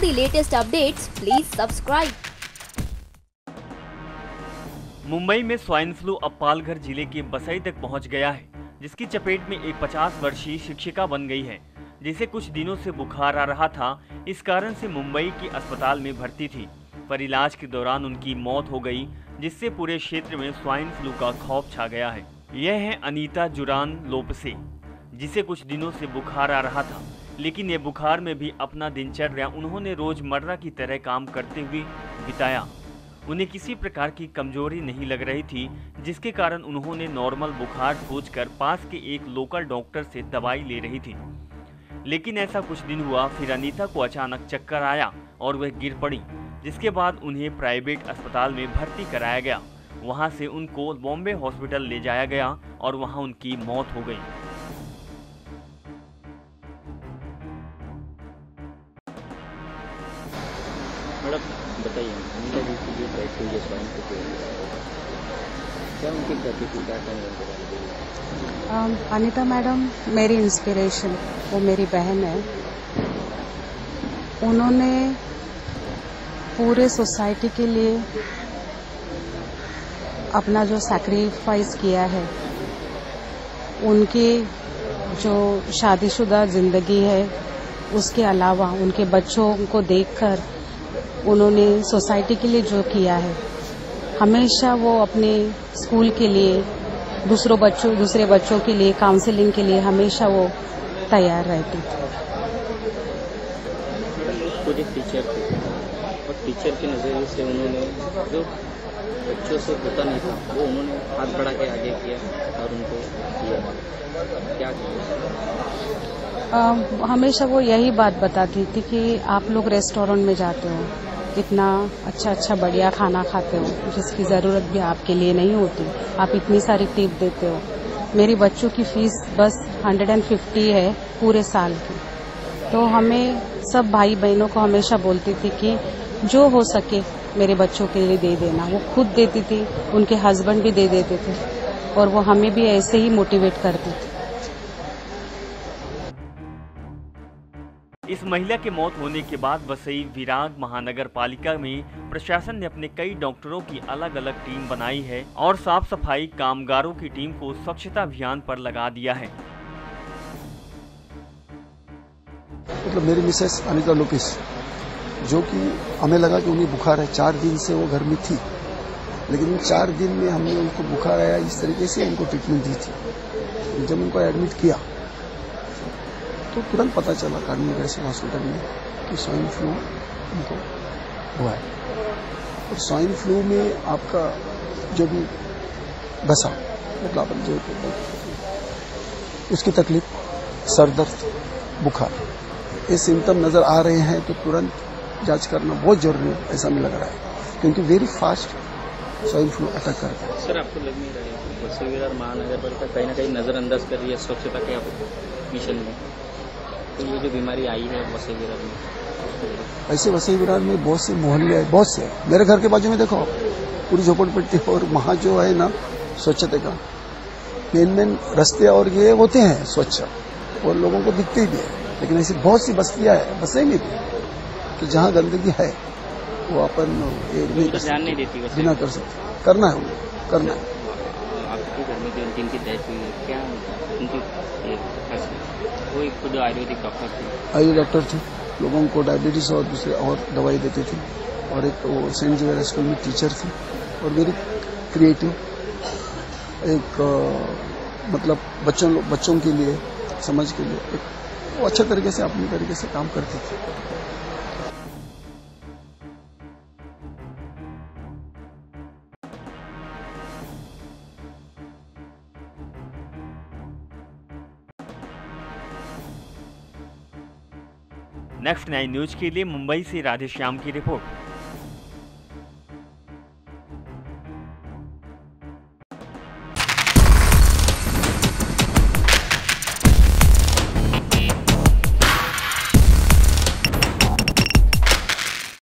the latest updates, please subscribe. Mumbai में swine flu अब पालघर जिले के बसई तक पहुंच गया है, जिसकी चपेट में एक 50 वर्षीय शिक्षिका बन गई है, जिसे कुछ दिनों से बुखार आ रहा था। इस कारण से मुंबई के अस्पताल में भर्ती थी, पर इलाज के दौरान उनकी मौत हो गई, जिससे पूरे क्षेत्र में स्वाइन फ्लू का खौफ छा गया है। यह है अनीता जुरान लोपसे, जिसे कुछ दिनों से बुखार आ रहा था, लेकिन ये बुखार में भी अपना दिनचर्या उन्होंने रोजमर्रा की तरह काम करते हुए बिताया। उन्हें किसी प्रकार की कमजोरी नहीं लग रही थी, जिसके कारण उन्होंने नॉर्मल बुखार सोचकर पास के एक लोकल डॉक्टर से दवाई ले रही थी। लेकिन ऐसा कुछ दिन हुआ, फिर अनीता को अचानक चक्कर आया और वह गिर पड़ी, जिसके बाद उन्हें प्राइवेट अस्पताल में भर्ती कराया गया। वहां से उनको बॉम्बे हॉस्पिटल ले जाया गया और वहां उनकी मौत हो गई। मैडम बताइए, अनीता जी की जो डेथ हुई है स्वाइन फ्लू की, क्या उनकी गति की क्या कहना? अनीता मैडम मेरी इंस्पिरेशन, वो मेरी बहन है। उन्होंने पूरे सोसाइटी के लिए अपना जो सैक्रिफाइस किया है, उनकी जो शादीशुदा जिंदगी है उसके अलावा उनके बच्चों को देखकर उन्होंने सोसाइटी के लिए जो किया है, हमेशा वो अपने स्कूल के लिए, दूसरे बच्चों के लिए, काउंसलिंग के लिए हमेशा वो तैयार रहती थी। खुद एक टीचर थे और टीचर के नज़रिए से उन्होंने जो बच्चों से होता नहीं था, वो उन्होंने हाथ बढ़ा के आगे किया और उनको किया। क्या हमेशा वो यही बात बताती थी कि आप लोग रेस्टोरेंट में जाते हो, इतना अच्छा बढ़िया खाना खाते हो, जिसकी ज़रूरत भी आपके लिए नहीं होती, आप इतनी सारी टिप देते हो। मेरी बच्चों की फीस बस 150 है पूरे साल की। तो हमें सब भाई बहनों को हमेशा बोलती थी कि जो हो सके मेरे बच्चों के लिए दे देना। वो खुद देती थी, उनके हस्बैंड भी दे देते थे और वो हमें भी ऐसे ही मोटिवेट करती थी। इस महिला के मौत होने के बाद बसई विराग महानगर पालिका में प्रशासन ने अपने कई डॉक्टरों की अलग अलग टीम बनाई है और साफ सफाई कामगारों की टीम को स्वच्छता अभियान पर लगा दिया है। मतलब मेरी मिसेस अनीता लोपिस, जो कि हमें लगा कि उन्हें बुखार है, 4 दिन से वो घर में थी, लेकिन 4 दिन में हमने उनको बुखार आया, इस तरीके से उनको ट्रीटमेंट दी थी। जब उनको एडमिट किया तो तुरंत पता चला कार्डियक वैसे हॉस्पिटल में कि स्वाइन फ्लू उनको हुआ है। और स्वाइन फ्लू में आपका जो भी बसा, मतलब जो उसकी तकलीफ, सर दर्द, बुखार, ये सिम्टम नजर आ रहे हैं तो तुरंत जांच करना बहुत जरूरी है, ऐसा मुझे लग रहा है, क्योंकि very fast swine flu attack करता है। सर, आपको लग नहीं रहा है कि बसई विरार महानगर पालिका कहीं ना कहीं नजरअंदाज कर रही है स्वच्छता के मिशन में? तो ये जो बीमारी आई है बसई विरार में, ऐसे बसई विरार में बहुत से मोहल्ले हैं, बहुत से। मेरे घर के बाजू में देखो, पूरी झोपड़पट्टी, और वहां जो है ना स्वच्छता का मेन रास्ते और ये होते हैं स्वच्छ और लोगों को दिखते भी है, लेकिन ऐसी बहुत सी बस्तियां है बसई में भी कि जहां गंदगी है वो अपन ध्यान नहीं देती, बिना कर सकते, करना है उन्हें, करना है। आपके घर में जो जिनकी डेथ हुई है, क्या उनकी वो एक खुद आयुर्वेदिक डॉक्टर थे? आयुर्वेदिक डॉक्टर थे, लोगों को डायबिटीज और दूसरे और दवाई देते थे, और एक वो सेंट जेवियर स्कूल में टीचर थी, और वेरी क्रिएटिव, एक मतलब बच्चों के लिए, समाज के लिए एक वो अच्छे तरीके से अपनी तरीके से काम करती थी। नेक्स्ट 9 न्यूज के लिए मुंबई से राधेश्याम की रिपोर्ट।